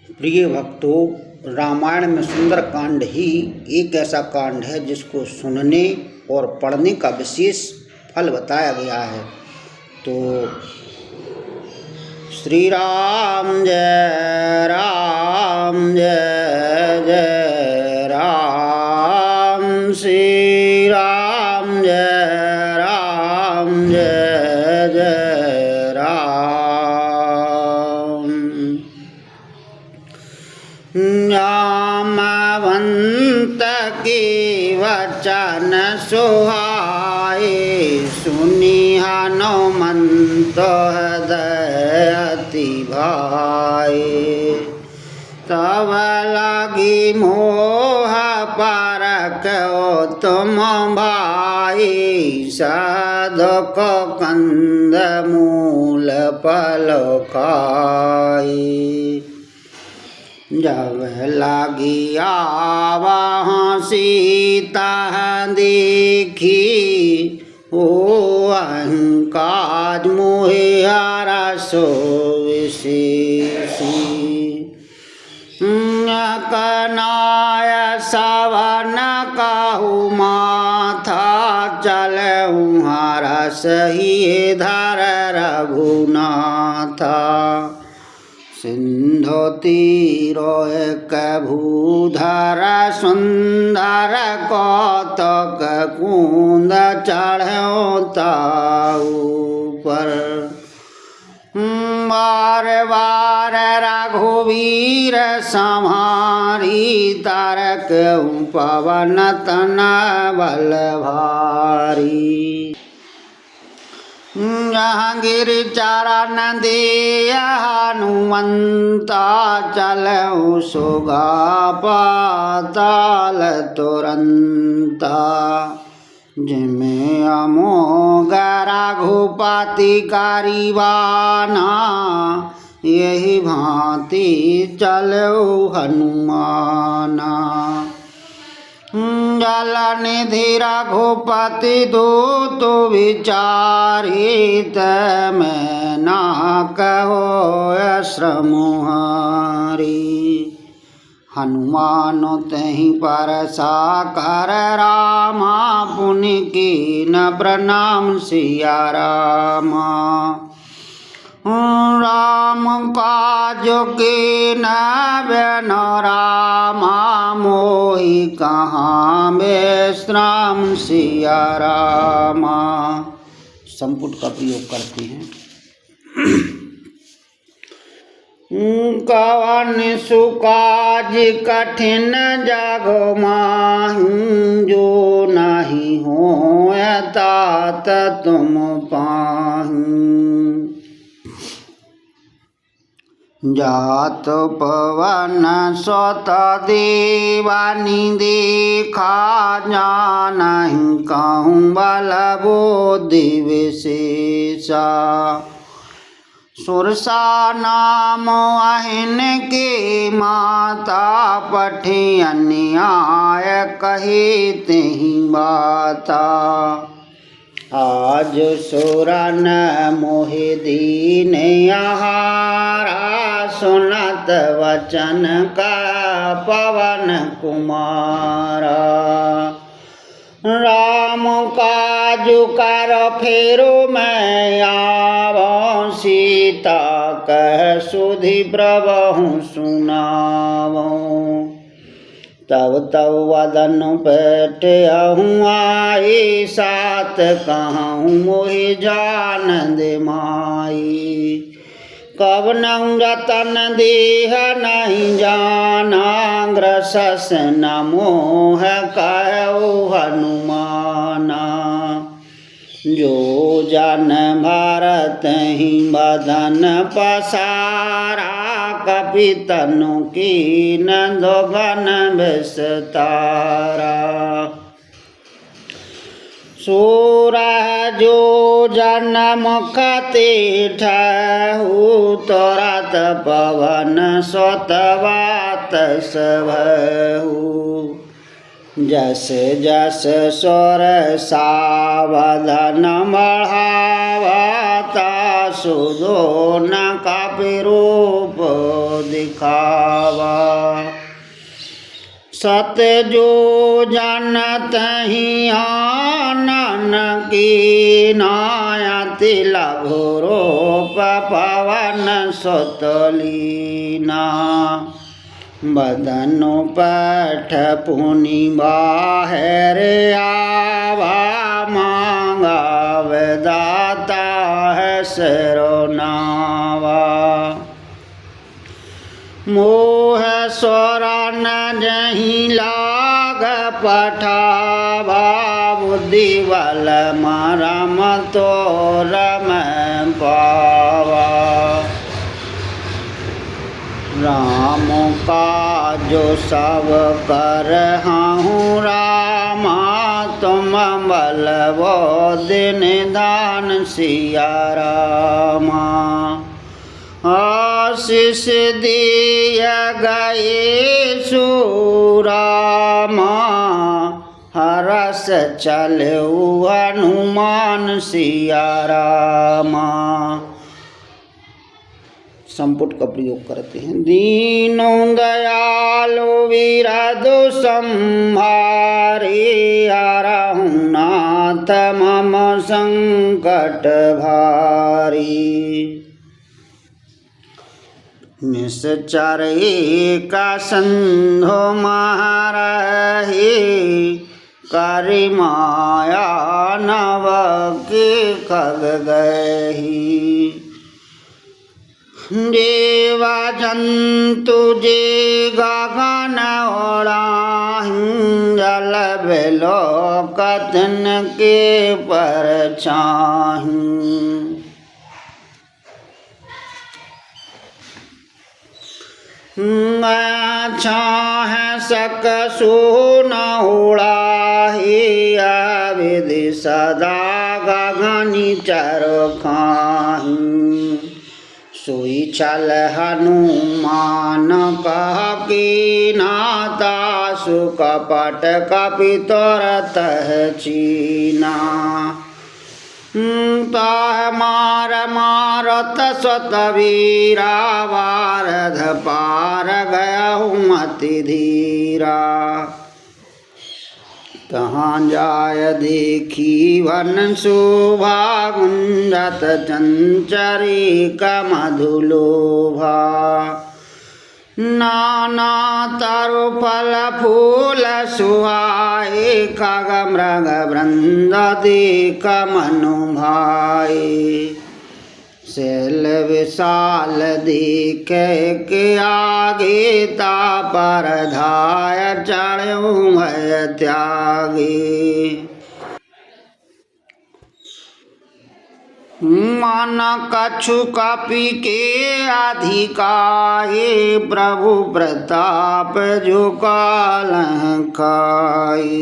प्रिय भक्तों, रामायण में सुंदर कांड ही एक ऐसा कांड है जिसको सुनने और पढ़ने का विशेष फल बताया गया है। तो श्री राम जय राम जय जय राम, श्री राम जय राम जय जय राम। जामवंत के वचन सुहाए, सुनी हनुमंत हृदय अति भाए। तब लगी मोह परखो तुम भाई, साधुक कंद मूल फल खाई। जब लागी आवा सीता देखी, ओ अहंकार मोहे हारा सो विशेषी। कनाय सवन काहू माथा, चलऊँ हारा सही धर रघुनाथा। सिंधु तीरो एक भूधर, सुंदर कौतक कुंद चढ़ो ऊपर। बार बार रघुवीर संहारी, तारक पवन तन बल भारी। जहांगीर चरण दे हनुमंता, चलऊँ सुगा पाताल तुरंता। जिमें अमोघ रघुपति कारवाना, यही भांति चलऊँ हनुमाना। जल निधि रघुपति दूत विचारित, मैं ना कहो श्रम हारी। हनुमान तहि पर साकर रामा, पुनि कीन प्रणाम सिया रामा। राम काज के नयन रामा, मोहि कहाँ विश्राम सिया रामा। संपुट का प्रयोग करते हैं। कवन सुकाज कठिन जगो माहू, जो नहीं हो तात तुम पाहू। जात पवन स्वत देवानी देखा, जानहि कहूँ बल बुद्धि विशेषा। सुरसा नाम अहिन के माता, पठे अन्याय कहे तेहि बाता। आज सुरन मोहि दीन आहारा, सुनत वचन का पवन कुमारा। राम काजु कर फेरो मैं आवो, सीता कह सुधि प्रभु सुनावो। तब तब वदन पेटहूँ आई, सात कहूँ मोहि जानंद माई। कवनहुँ रतन देह नहीं जाना, ग्रसस न मोह कहु हनुमाना। जो जन भारत ही बदन पसारा, कपि तनु कीन दोगन विस्तारा। सूरह जो जन मुख तीठहु, तुरत पवन स्वतवात सभहु। जस जस स्वर सावधान बढ़ावा, सुधो न कापि रूप दिखावा। सत्य जो जानत ही आनन की नायति लघु रूप पवन सुतलीना। बदनु पठ पुनि बाहर आवा मांगा विदाता है सिरोनावा। मोह स्वरन जहीं लाग पठावा बुद्धि बल मरम तो रम पावा। राम का जो सब कर हूँ रामा तुम बल वो दिन दान सिया रामा। आशीष दिया गए सुरामा हरस चले हनुमान सिया रामा। संपुट का प्रयोग करते हैं। दीनो दयालु विरधु संहारे रघुनाथ मम संकट भारी। निश्चर का संधो महारही करि माया नव के खग गही। देवा जंतु जे गगन ओढ़ाहीं जल बिलो कथन के परछाहीं। छाह सक सुन उड़ाही विधि सदा गगनी चरो खाहीं। सोई चल हनुमान कह की नाता सुकपट कपि तुरत चीना। ताह मार मारत स्वत वीरा वारध पार गयहु मति धीरा। कहाँ जाय देखी वन शोभा गुंजत चंचरी कमधुलोभा। नाना तरु फल फूल सुहाए खग मृग वृंद देख मनु भाए। शैल विशाल देख के आगे तापर धाय चढ़ऊ भय त्यागे। मन कछु कपि के अधिकाए प्रभु प्रताप जो कालह खाए।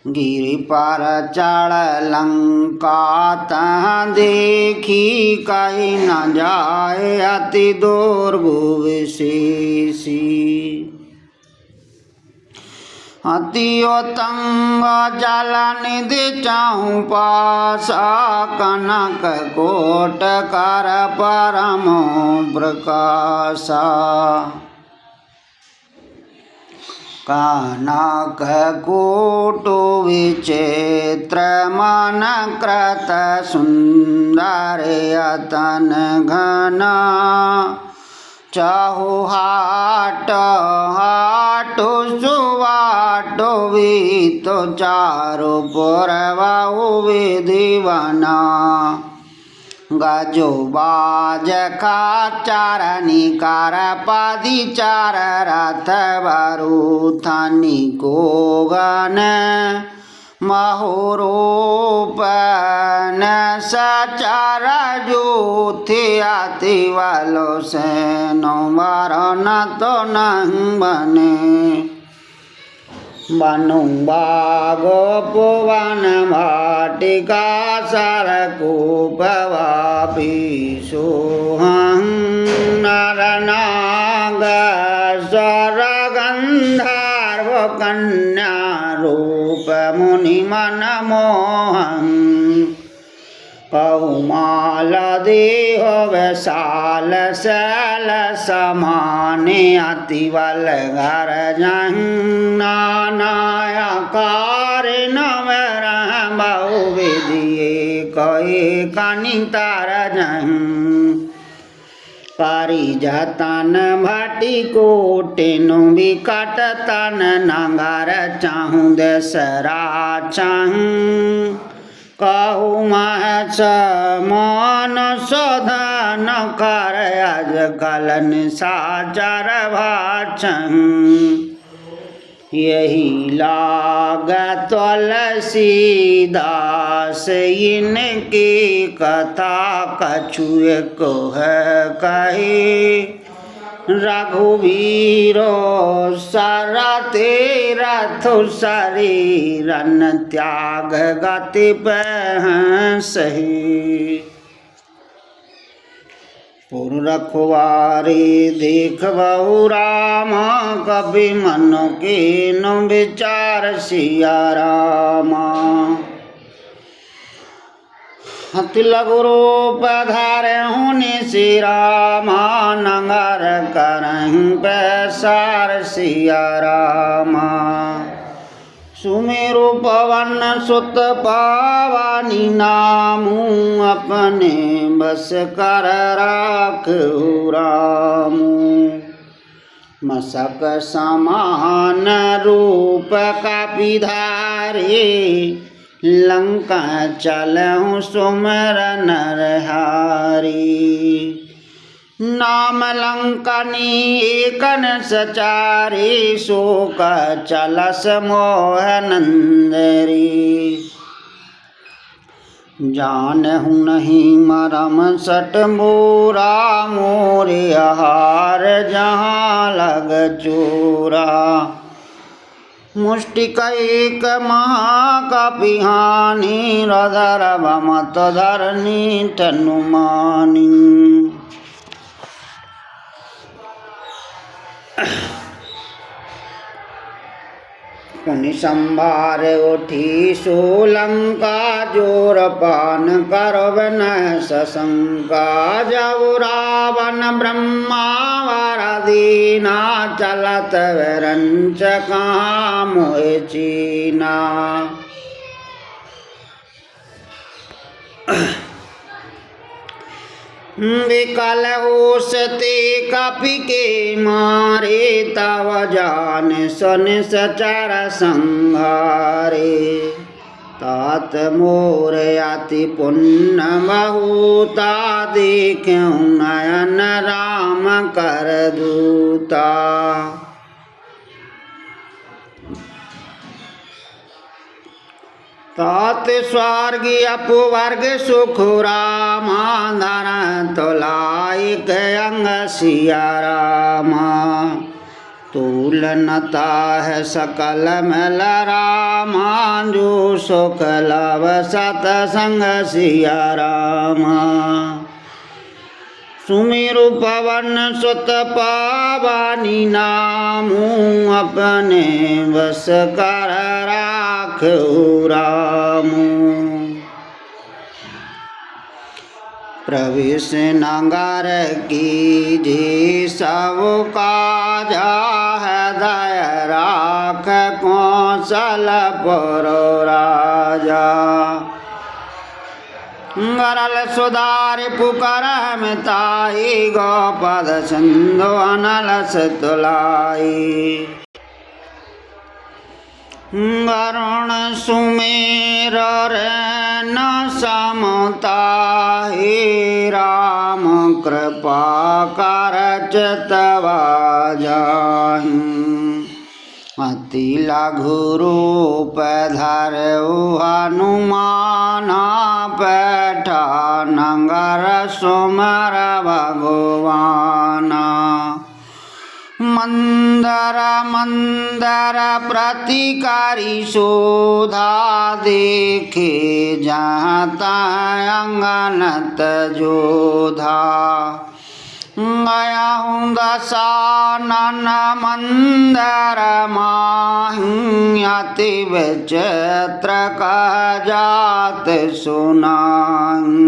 गिरि पर चढ़ लंका तहाँ देखी कहीं न जाए अति दुर्गु विशेषी। अति उत्तंग जल निधि चाहु पासा कनक कोट कर परम प्रकाशा। कनक कोट विचित्र मन कृत सुंदर यतन घना। चाहु हाट हाट सुवाटो भी तो चारो पुरवाहु विधिवना। गजो बाज का चारनी कार पादी चार रथ वरुथनी को गन। महोरूप न सचार जूथि आति वालो से नो मरण तो नहीं बने। बनु बागो पुवन भाटिका सरकूपवा सोहं। नर नाग स्वर गंधर्व कन्या रूप मुनि मन मोहन। कहुमाला देह वैशाल शैल समाने अति बल घर नानाकार नव बहु विधिये कहे कनितार पारी जतन भाटी कोटिनु विकट तन नगर चाहूँ दसरा चाहूँ कहु महस मन शोधन कर अज कलन साचर भाचहूँ यही लाग तुलसीदास इनकी कथा कछुए को है कहे रघुवीरो सरते रथु शरीरन त्याग गति पह सही पुर रखवारी देख बहु रामा कभी मन के न विचार सिया रामा अति लघु रूप धारे होने से रामा नगर करहीं पैसार सिया रामा सुमेरु पवन सुत पावानी नामू अपने बस कर राखहु रामू मसक समान रूप कपिधारी लंका चलहु सुमर नरहारी नाम लंकनी एकन सचारी शोक चलस मोह नंदरी जानहु नहीं मरम सट मोरा मोरे आहार जहाँ लग चोरा मुष्टिक एक महाकपिहानी रधर मत धरनी तनुमानी पुनि संभार उठी सोलंका जोर पान करब न सशंका जब रावण ब्रह्मावर दीना चलत विरंच कहाँ मोह चीना विकल होसते कपि के मारे तव जान सन सचर संहारे तात मोर अति पुण्य बहुता देखूं नयन राम कर दूता तात स्वर्ग अपवर्ग सुख रामा धर तुलाइक अंग सिया रामा तुलनता है सकल मल रामा जो सुख लव सतसंग सिया रामा सुमिरु पवन सुत पावानी नामू अपने बस कर राखहु रामू प्रवेश नगर कीजे सब काजा हृदय राख कौशलपुर राजा गरल सुधार पुकर मिताई गोपद सिंधु अनलस तुलाई वरुण सुमेर न समता हे राम कृपा करच तवा जाहि अति लघु रूप धरऊ हनुमान पैठा नगर सुमर भगवाना मंदर मंदर प्रतिकारी शोधा देखे जहाँ तहाँ अंगनत जोधा गया हूँ दशानन मंदिर माही अति विचित्र का जात सुनाई।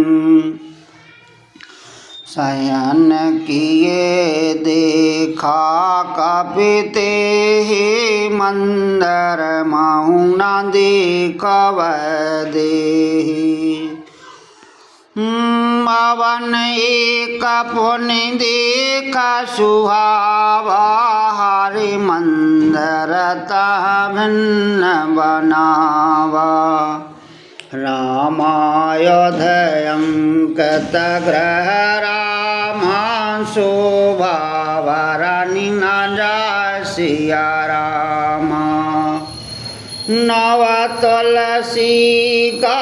शयन किए देखा कपिते ही मंदिर माहू न देखव देहि। पवन एक पुनि देखा सुहावा हरि मंदिर तह भिन्न बनावा। रामायोधयं कृतगृह रामा शोभा वरनि न जाय सिया रामा। नव तुलसी का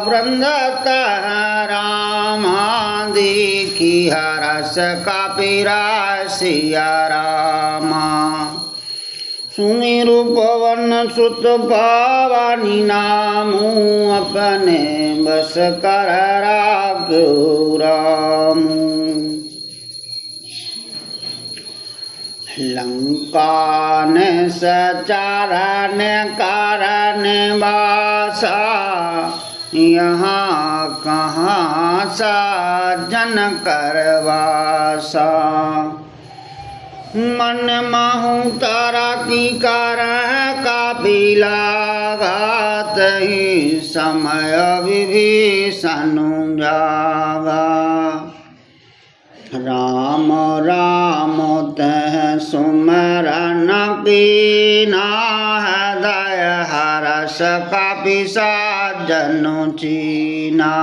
वृंद तह रामा देखी हरस कपिरा सिया रामा। सुमिरु पवन सुत पावनी नामू अपने बस कर राखो रामू। लंका ने सचारण कारण वासा यहाँ कहाँ साजन करवासा। मन माहू तारा की कार काबिला घात ही समय विभीषण जागा। राम राम तह सुमरन कीना हृदय हरस कपिसा जनु चीना।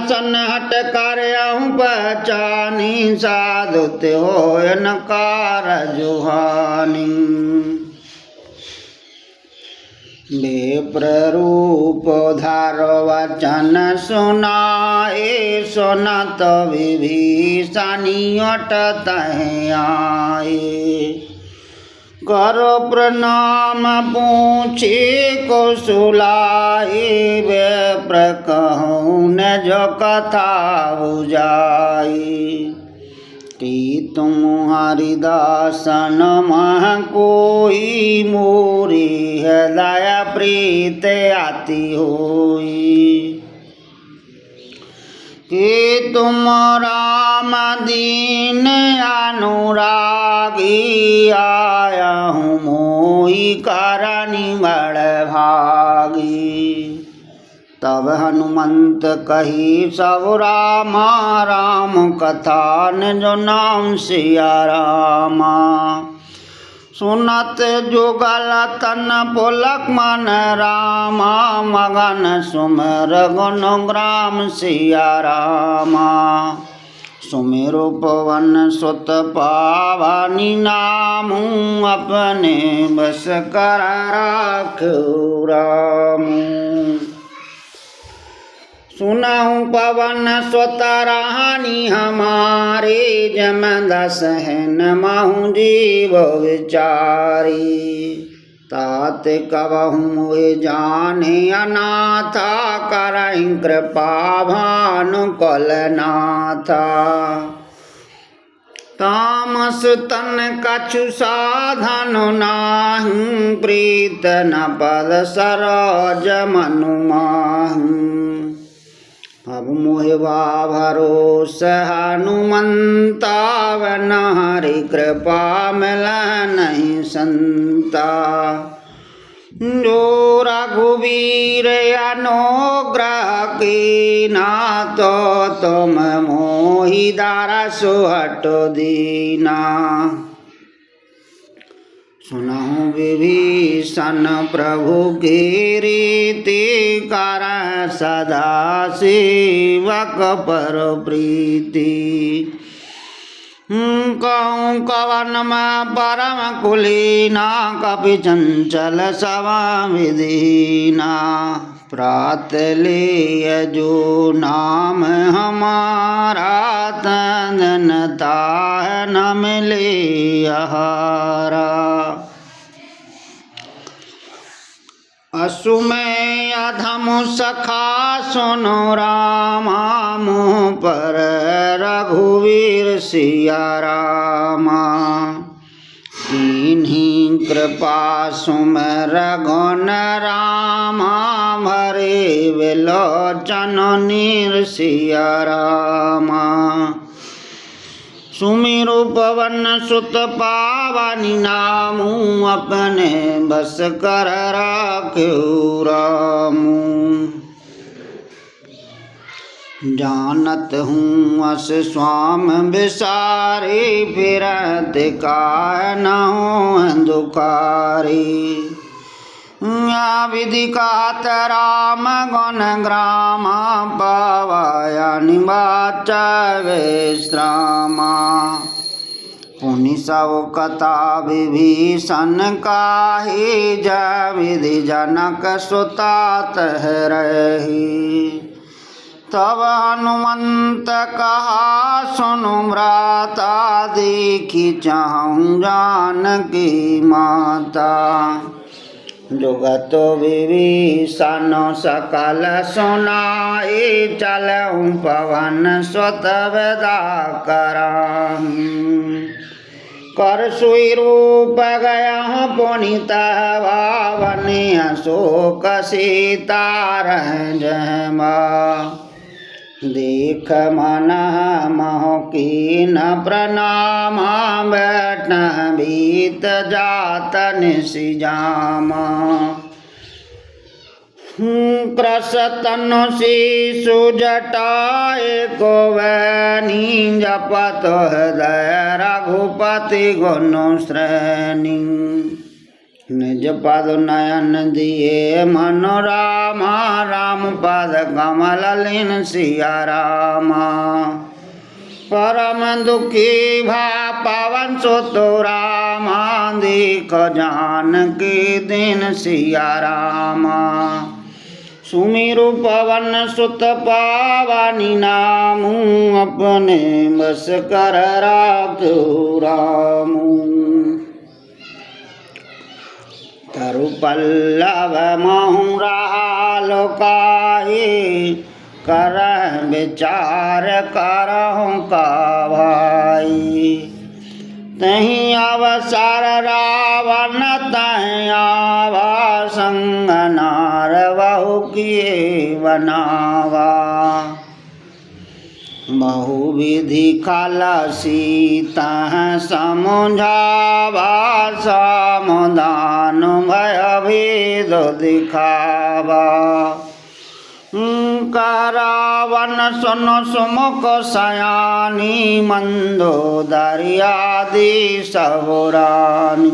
सन्हट कर पहचानी साधु त्यो नकार जुहानी। विप्र रूप धार वचन सुनाए सुनत विभीषणी अटत आए। करो प्रणाम पूछे कौशलाए विप्र कहूँ न जो कथा बुझाई। कि तुम हरिदासन मह कोई मोरी हृदय प्रीत आती होई। कि तुम राम दीन अनुरागी आया हूँ मोहि करनी बड़ भागी। तब हनुमंत कही सब रामा राम कथा जो नाम सिया रामा। सुनत जुगल तन पुलक मन रामा मगन सुमर गुण ग्राम सिया रामा। सुमिरु पवन सुत पावनी नामू अपने बस कर राखो रामू। सुनाऊं पवन सुत रानी हमारे जम दस है माहू जीव विचारी। तात कबहूँ जाने अनाथा करहीं कृपा भानु कलनाथा। तामस तन कछु साधन नाही प्रीत न पद सरोज मनु माही। अब मोहवा भरोस हनुमंता वन हरि कृपा मिल नहीं संता। जो रघुवीर अनुग्रह की ना तो तुम मोहि दारा सुहट दीना। सुनहु विभीषण प्रभु की रीति कर सदा सेवक पर प्रीति। कहूँ कवन में परम कुलीना कपि चंचल सवा विदीना। प्रात ले जो नाम हमारा तनता न मिले आहारा। असुमेय अधम सखा सुनो रामा, मुँह पर रघुवीर सिया रामा। कीन्ही कृपा सुमिर गुण रामा, भरे विलोचन नीर सिया रामा। सुमिरु पवन सुत पावनी नामू, अपने बस कर राख्यो रामू। जानत हूँ अस स्वाम बिसारी, फिरत कानहु दुखारी। या विधि कहत राम गुण ग्रामा, पावया निवाच विश्रामा। पुनि सब कथा विभीषण काही, जय विधि जनक सुता तह रही। तब हनुमंत कहा सुनु भ्राता, देखी चाहूँ जानकी माता। जुगत विभीषण सकल सुनाई, चलऊँ पवन सुत विदा कराहीं। कर सुई रूप गया पुनीत भावन, अशोक सीता रंजमा। देख मन मोह कीन प्रणामा, बैठ बीत जात निशिजामा। कृश तनु शिशु जटाए को वैनी, जपत हृदय रघुपति गुण श्रेणी। निज पद नयन दिए मनोरामा, राम पद कमल लीन सिया रामा। परम दुखी भा पवन सुत रामा, देख जानकी दीन सिया रामा। सुमिरु पवन सुत पावनी नामू, अपने बस कर राख्यो रामू। तरु पल्लव महु रहा लोकाई, करह विचार करहु का भाई। तही अवसर रावण तह आवा, संग नार बहु किए बनावा। बहुविधि खल सीता समझावा, सामदान भय भेद दिखावा। करावन सुन सुमुख सयानी, मंदोदरी आदि सब रानी।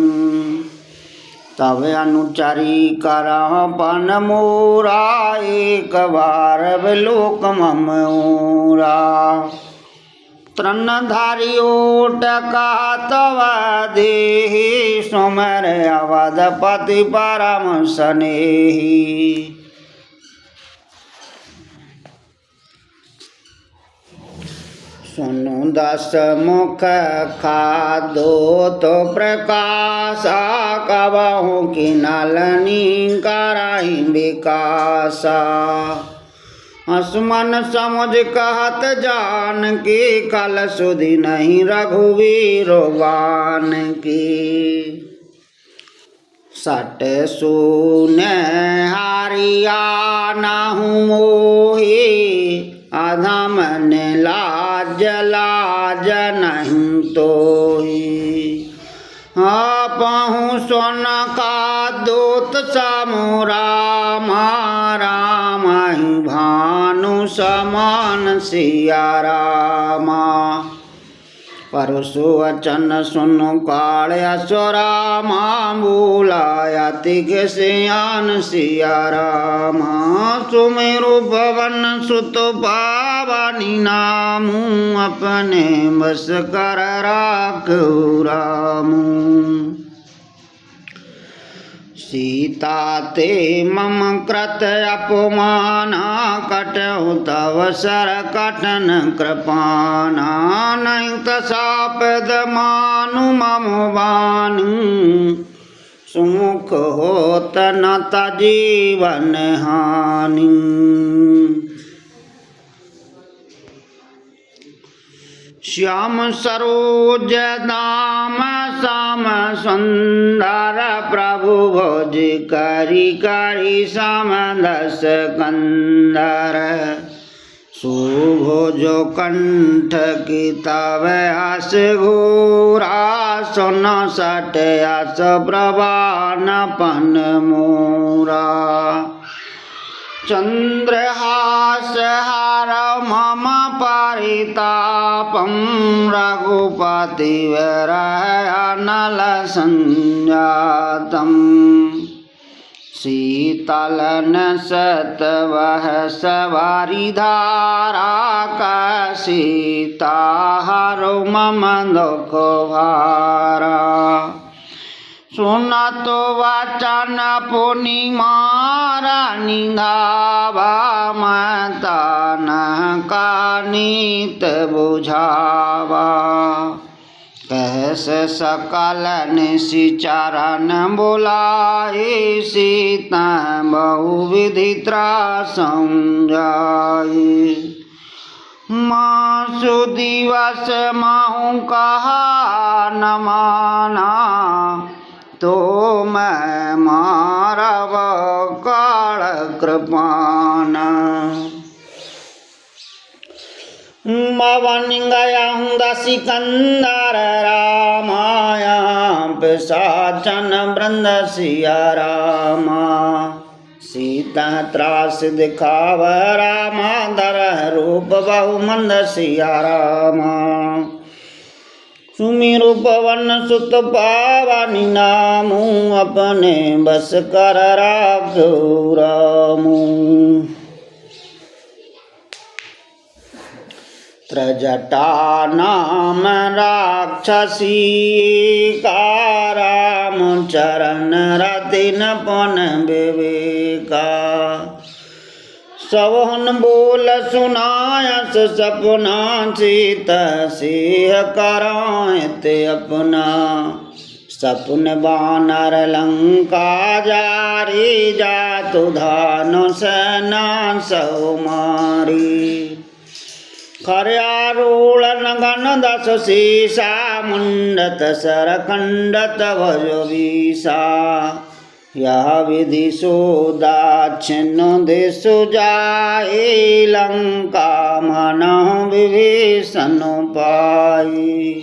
तब अनुचरी करह पन मोरा, एक बार विलोक ममोरा। तृणधारी ओट कहतव देहि, सुमिर अवधपति परम स्नेही। सुनु दस मुख खादो तो प्रकाशा, कबहु की नलनी कराई विकासा। असमन समझ कहत जान की, कल सुधि नहीं रघुवीर बान की। सट सुने हारिया नाहु मोही, अधम ने लाज लाज नहीं तोही। आपहु सोन का दूत समु रामा, रामहि भानु समान सिया रामा। परसु वचन सुनु काल असुरामा, बुलायति के सियान सिया रामा। सुमिरु पवन सुत पावनी नामू, अपने बस कर राख्यो रामू। सीता ते मम कृत अपमाना, कटहु तव सर कटन कृपाना। नहीं तसापद मानु मम बानु, सुमुख होत न जीवन हानि। श्याम सरोज दाम श्याम सुंदर प्रभु भोज करी करी श्याम दस कंदर। सुभोजो कंठ किताब आस घोरा सुन सट आस प्रभान पन मोरा। चंद्रहास हार मम परितापम रघुपति नल संजातम। शीतलन सतवह सवारी धारा का सीता हरो मम दुख भारा। सुनत वचन पुनि मारा निधावा मतान का नीत बुझावा। कहस सकल निशिचरण बुलाए सीता बहुविधि त्रास समझाए। मासु दिवस माहू कहा न माना तो मैं मारव काल कृपाना। मवन गया हूँ दसी कंदर रामाया पिशाचन वृंद सिया रामा। सीता त्रास दिखाव रामा दर रूप बहु मंद सिया रामा। सुमिरु पवन सुत पावनी नामू अपने बस कर राखो रामू। त्रजटा नाम राक्षसी का राम चरण रतिन पन विवेका। सवहन बोल सुनायस सपना सीता सिंह करायत अपना। सपन बानर लंका जारी जातु धानु सेना सौ मारी। खर्यारूढ़ गण दस शीसा मुंडत सरखंडत भज वीसा। यह विधि सो दाक्षिण्य दिशु जाए लंका मनहु विभीषण पाई।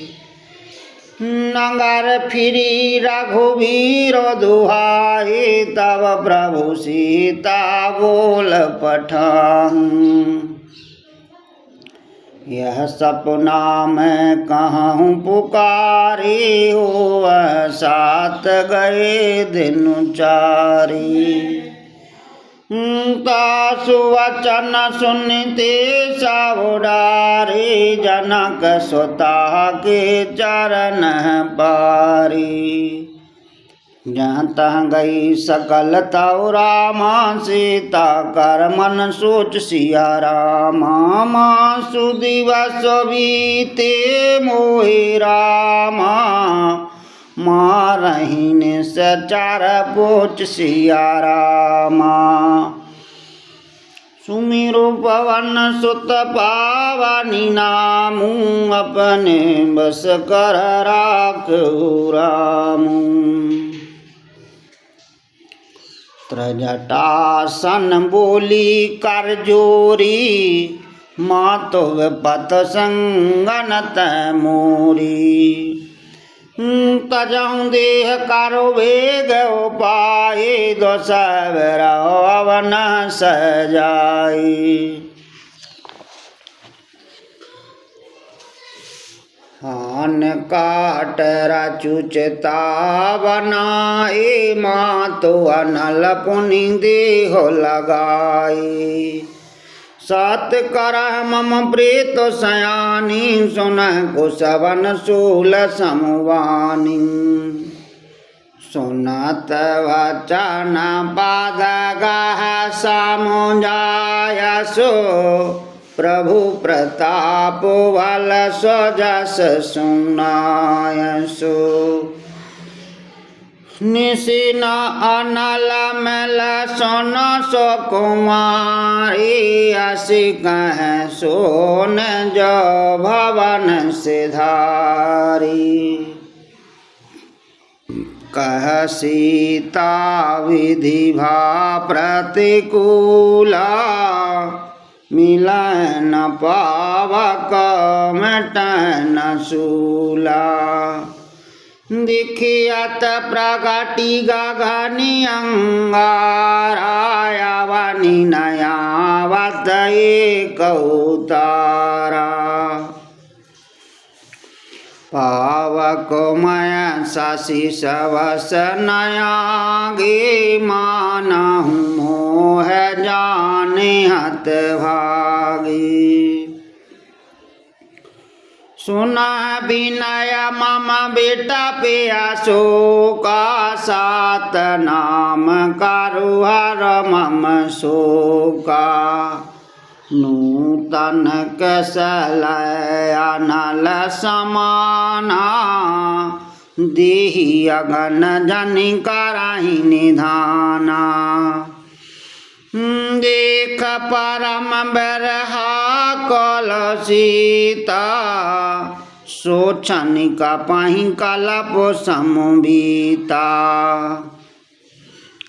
नगर फिरी रघुवीर दुहाई तब प्रभु सीता बोल पठाऊं। यह सपना मैं कहूँ पुकारी हो साथ गए दिन चारी। तासु वचन सुनते सावडारी जनक सुता के चरण पारी। जहाँ तहाँ गई सकल तव रामा सीता कर मन सोच सिया रामा। मासु दिवस बीते मोहि रामा मारहीन सचार पोच सिया रामा। सुमिरु पवन सुत पावनी नामू अपने बस कर राखो रामू। त्रजटासन बोली कर जोरी मातो पत संगनत मोरी। तजहु देह करो वेग पाए दो सवर अवन सजाई। हान काट रचुचता बनाए मातो अनल पुनि देहो लगाई। सात करह मम प्रेत सयानी सुन कुशवन शूल समवानी। सुनत वचन पाद गाह सामुजायसो प्रभु प्रताप वल स्वजस सुनायसो। निशिन अनल मेल सोन सो कुमारी असी कह सोन जो भवन से धारी। कह सीता विधि भा प्रतिकूला मिलन पावक मिटन शूला। दिखियत प्रगति गगनि अंगारा वनि नयावत एक उतारा। पावक मय शशि सवस नयागे मानहु मोह जाने हत भागी। सुना विनय मम बेटा पिया शोका सात नाम कारुहर मम शोका। नूतन कसलय अनल समाना देहि अगन जनि करहि निधाना। देख परम बरहा कल सीता सोचन कपहि कलप समबीता।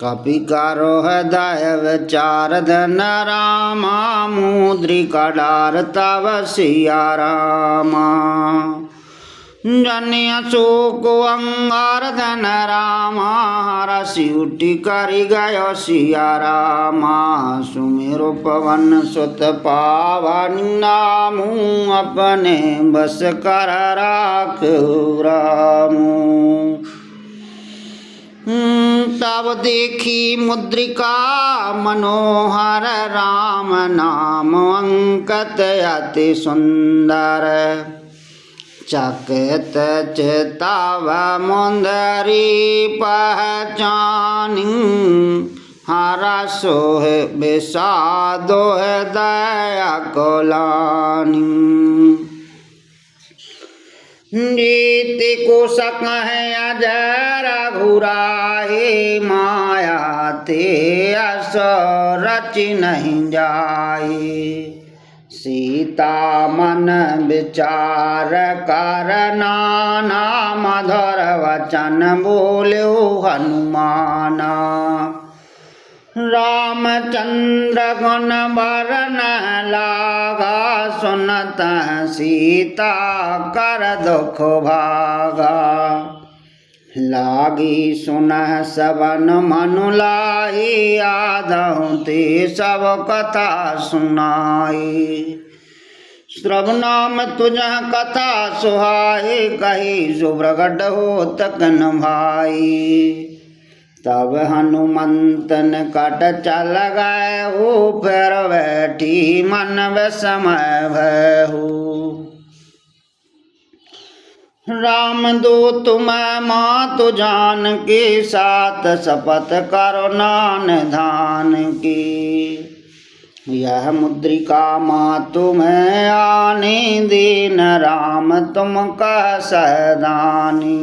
कपि करो हृदय विचार धन रामा मुद्रिका डार तव सिया रामा। जन्य शोक अंगार धन रामा हरषि उठि करि गयो सिया रामा। सुमिरो पवन सुत पावन नामु अपने बस कर राखहु रामु। तब देखी मुद्रिका मनोहर राम नाम अंकित अति सुंदर। चकित चितव मुंदरी पहचानी हरषोह विषादोह दया कुलानी। नीति कुशक है अजय रघुराई माया ते अस रचि नहीं जाई। सीता मन विचार कर नाना मधुर वचन बोल्यो हनुमाना। रामचंद्र गुण बरन लागा सुनत सीता कर दुख भागा। लागी सुनह सबन मनु लाही आदहु ते सब कथा सुनाई। श्रवनाम तुझह कथा सुहाए कही सुब्रगड हो तकन भाई। तब हनुमंतन कट चल गए हो फिर बैठी मन विस्मय भयहु। राम दूत मैं मातु जान के साथ शपथ करो नान धान की। यह मुद्रिका मातु मैं आने दीन राम तुम कह सहदानी।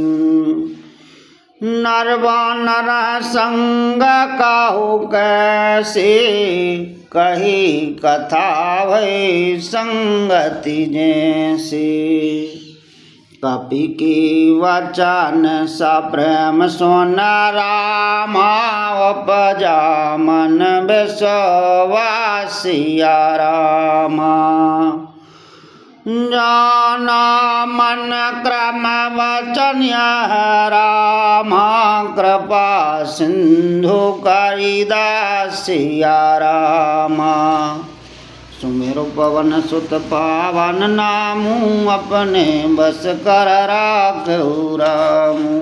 नरवानर संग काहू कैसे कही कथा भई संगति जैसे। कपि की वचन सप्रेम सुन रामा उपजा मन विश्वासिया रामा। जाना मन क्रम वचन यह रामा कृपा सिंधु करिदासिया रामा। सुमेरु पवन सुत पावन नामु अपने बस कर राखहु रामु।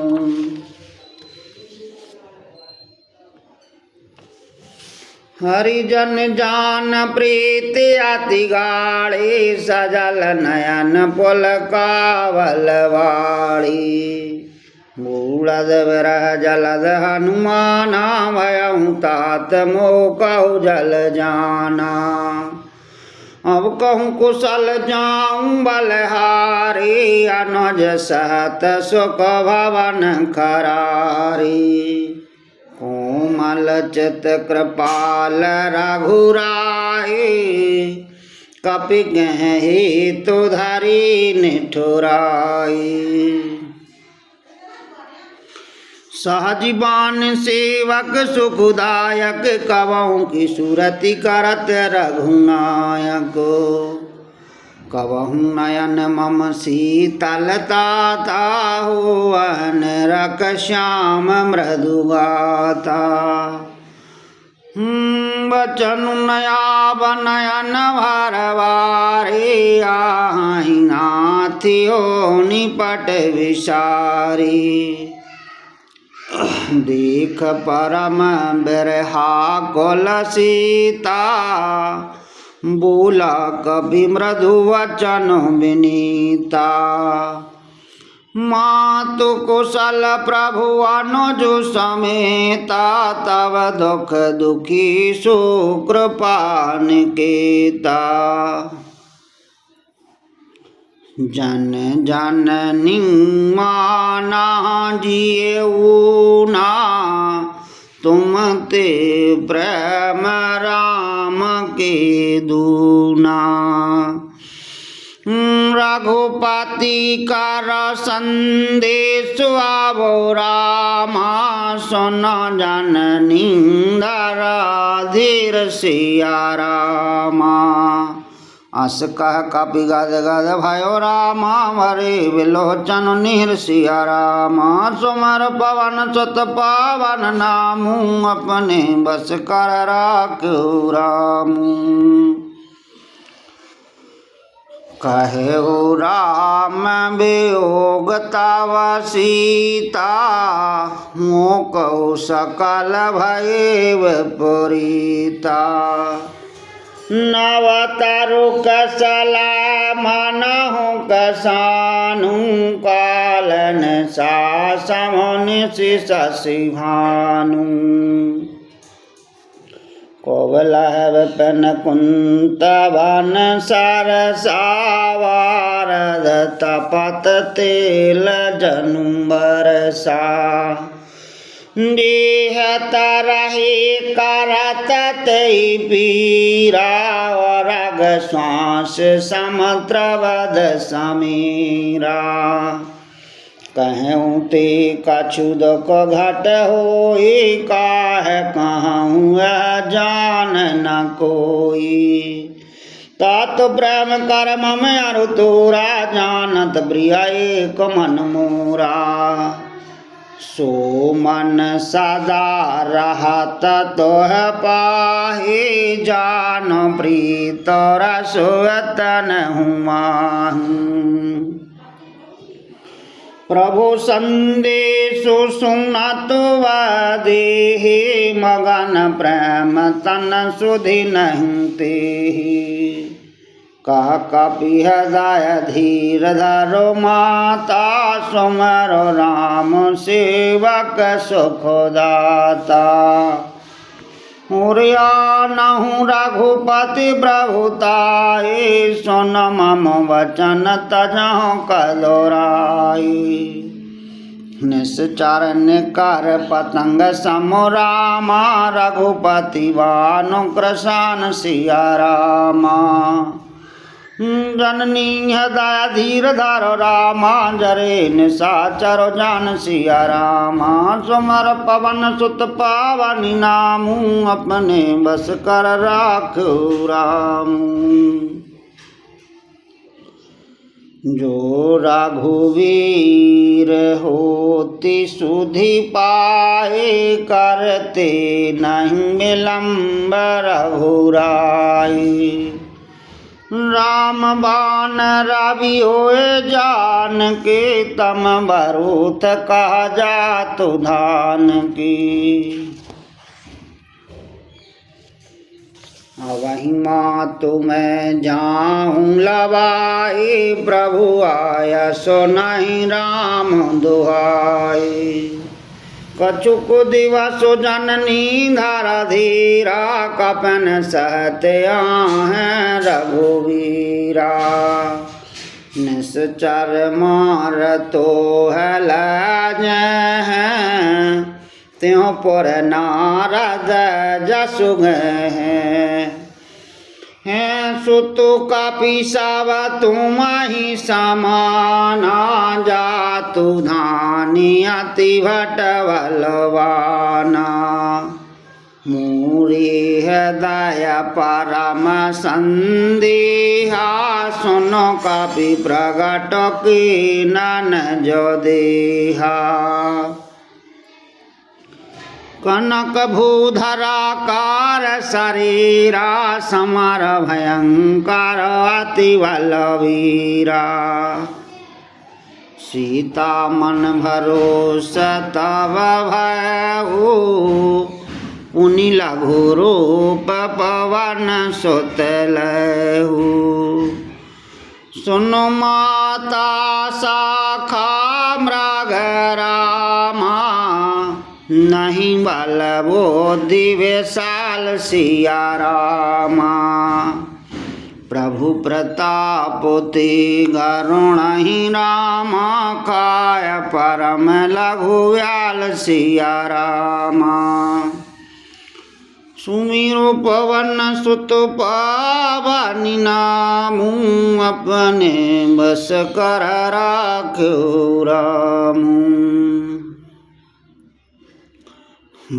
हरिजन जान प्रीति अति गाढ़ी सजल नयन पुलकावल वाड़ी। बूढ़द विरह जलद हनुमाना भयहु तात मोह कहु जल जाना। अब कहूँ कुशल जाऊँ बलहारी, अनुज सहत सुख भवन खरारी। कोमल चित कृपाल रघुराई, कपि गहि तो धरी निठुराई। सहजीवान सेवक सुखदायक, कवहुँ की सुरति करत रघुनायक। कवहुँ नयन मम शीतलता, ताहु अनरक श्याम मृदु गाता। बचन नयाब नयन भरवारी, आहि नाथियो निपट विसारी। देख परम बिरहा कुल सीता, बोला कवि मृदु वचन विनीता। मातु कुशल प्रभु अनुज समेता, तव दुख दुखी सुकृपा निकेता। जन जननी माना जिएऊ ना, तुम ते प्रेम राम के दूना। रघुपति कर संदेश आवो रामा, सुन जननी धीर सिया रामा। अस कह कपि गद गद भयो रामा, हरे विलोचन नीर सिया रामा। सुमर पवन सुत पावन नामू, अपने बस कर राखो रामू। कहेउ राम वियोग तव सीता, मोकौ सकल भयेव पुरीता। नव तरु कसला मनहु कसानु, कालन सासमुनि शशि भानु। कोवलह विपिन कुंत वन सरसा, वारद तपत तेल जनु बरसा। देह तरहि करत तै पीरा, रग श्वास समुद्र वद समीरा। कहूँ ते कछु दुख घट होई, काहे कहूँ जान न कोई। तात प्रेम कर मम अरु तोरा, जानत प्रिय एक मन मोरा। सो मन सदा रहत तोह पाहि, जान प्रीत रसोतन हुमाहु। प्रभु संदेशु सुनत देहि, मगन प्रेम तन सुधि नहीं तेहि। कह कपि हृदय धीर धरो माता, सुमरो राम सेवक सुखदाता। हुरिया नहु रघुपति प्रभुताई, सुन मम वचन तजहु कदोराई। निश्चर निकर पतंग समु रामा, रघुपति वानु कृशान सिया रामा। जननी हृदय धीर धरो रामा, जरे निशाचर जान सिया रामा। सुमर पवन सुत पावनी नामू, अपने बस कर राखो रामू। जो रघुवीर होती सुधि पाए, करते नहीं विलम्ब रघुराई। राम बान रवि होए जान के, तम बरूथ कहा जातु धान की। अवहि मातु मैं जाऊँ लवाई, प्रभु आया सो नहीं राम दुहाई। कछुक दिवसो जननी धारा धीरा कपन सहते हैं रघुवीरा। निश्चर मार तो है लाज हैं त्यों पर नारद जसु गए हैं सुतु का पिसावा तुम ही समाना जातु धानी अति भट बलवाना। मूरी हृदय परम संदेहा सुनो कपि प्रगट की नन जो देहा। कनक भूधराकार शरीरा समर भयंकर अति बलवीरा। सीता मन भरोस तब भयउ पुनि लघु रूप पवन सुत लहु। सुनु माता शाखा मृग रामा नहीं बल बोधि विशाल सिया रामा। प्रभु प्रताप ते गरुण ही रामा काय परम लघु व्याल सिया रामा। सुमिरो पवन सुत पावनी नामू अपने बस कर राख्यो रामू।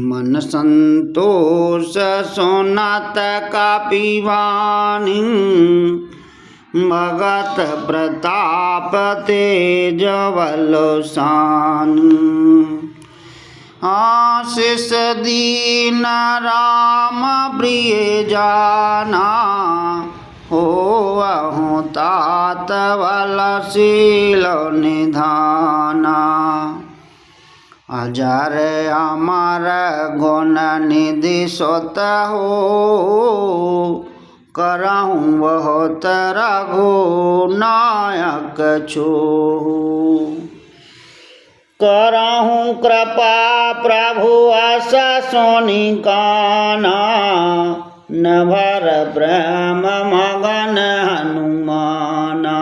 मन संतोष सोनात का पीवानी भगत प्रताप तेज बलशान। आशीष दीन राम प्रिय जाना हो अहु तात बलशील निधाना। अजर अमर गुण निधि सुत हो करहूँ बहुत रघु नायक छो। करहूँ कृपा प्रभु अस सोनि काना नभर प्रेम मगन हनुमाना।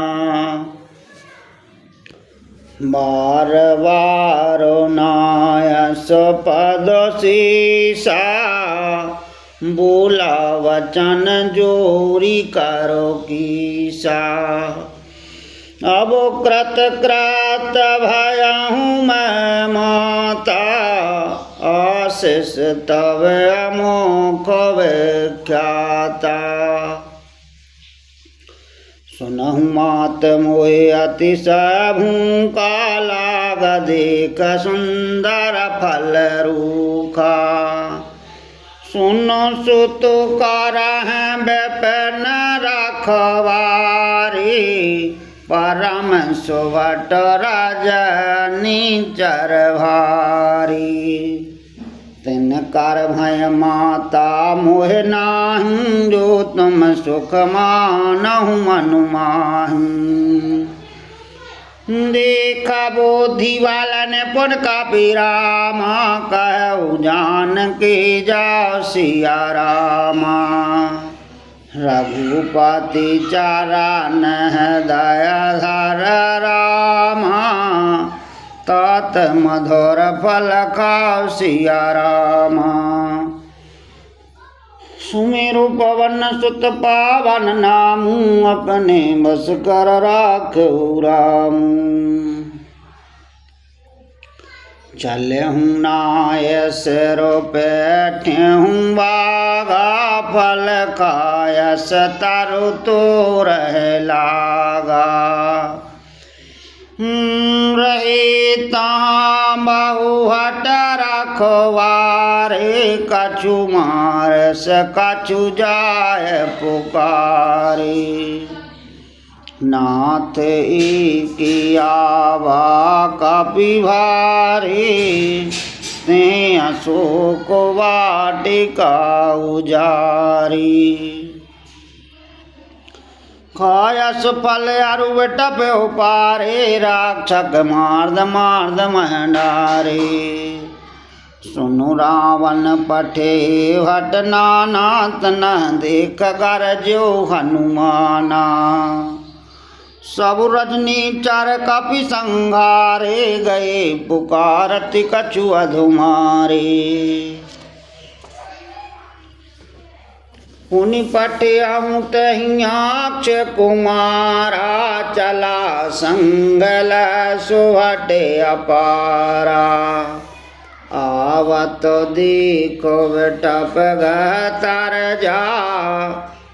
बार बार नायस पद शीसा बोला वचन जोरी करो कीसा। अब कृत कृत भयहूँ मैं माता आशीष तब अमोघ विख्याता। सुनहु मात मोहे अतिशय भूखा लाग देख सुंदर फल रूखा। सुनो सुत करहैं विपिन रखवारी परम सुभट रजनी चर भारी। तिनकर भय माता मोह नाहि जो तुम सुख मानहु मनु माहि। देखा बोधि वालन पुन कापी रामा कहु जान के जाओ सिया रामा। रघुपति चरण दया धर रामा तात मधुर फल खाओ सिया रामा। सुमेरु पवन सुत पावन नामू अपने बस कर राख्यो रामू। चलहूँ नाय सिरो बैठहूँ बागा फल खायस तरु तो रह लागा। रहे तहाँ बहु हट रखवारे कछु मारस कछु जाय पुकारे। नाथ की आवा कपि भारी ते अशोक वाटिका उजारी। खायस फल अरु टप्यो पारे राक्षक मार्द मार्द महंडारे। सुनु रावण पठे हट नाना तना देख गरजो हनुमाना। सब रजनी चार कपि संघारे गए पुकारति कछु अधुमारे। पुनि पठे अमुत हियाक्ष कुमारा चला संगल सुहटे अपारा। आवत देखो बेटप तर जा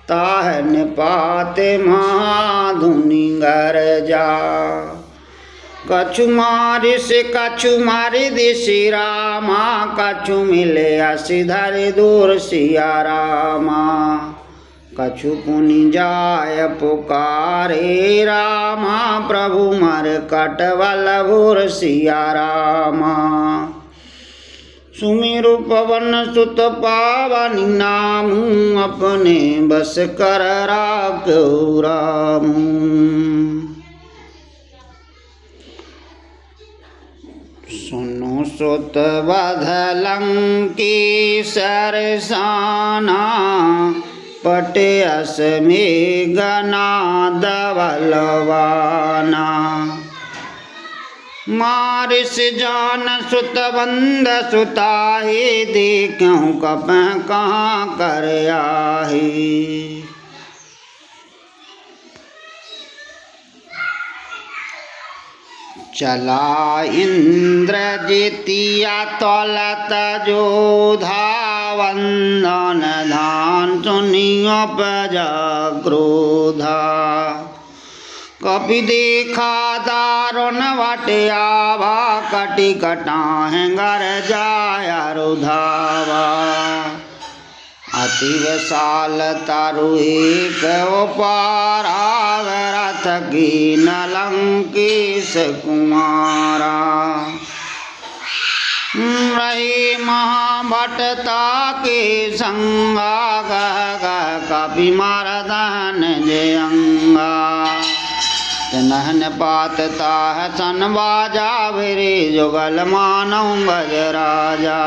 ताह निपाते महाधुनि गर जा। कछु मारि से कछु मारि दिशि रामा कछु मिले असिधर दूर सिया रामा। कछु पुनि जाय पुकारे रामा प्रभु मर कटवल भूर सिया रामा। सुमिरु पवन सुत पावनि नामु अपने बस कर राखो रामु। सुनो सुत बध लंकी सरसाना पटे अस मेघना दबलवाना। मारिस जान सुत बंद सुताही देखूं कप कहाँ कर आही। चला इंद्रजितिया तौलत जोधा वंदन धान सुनियो प्रजा क्रोधा। कपि देखा दारुण वट आवा कटि कटाह घर जाया रुधावा। अति विशाल तरु एक उपारा रथ की लंकेश कुमारा। रही महाभटता के संगा कपि मारदन जयंगा। नहन पातता है सन बाजा भिरे जुगल मानव गज राजा।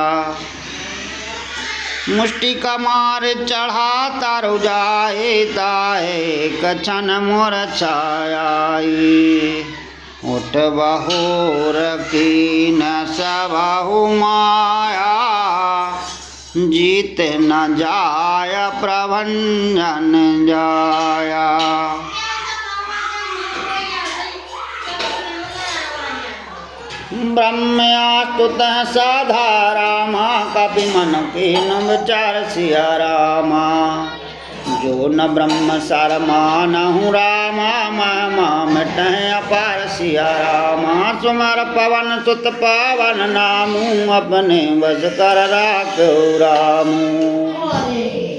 मुष्टि कमार चढ़ा तारु जाए ताए कछन मोर छायाई। उठ बहोर की न सबहु माया जीत न जाय प्रभंजन जाया। ब्रह्मयास्तुतः साधा रामा कपि मन कीन विचार सिया रामा। जो न ब्रह्म सार मानहु रामा मामा मिटहि अपार सिया रामा। सुमर पवन सुत पावन नामु अपने बस कर राखो रामु।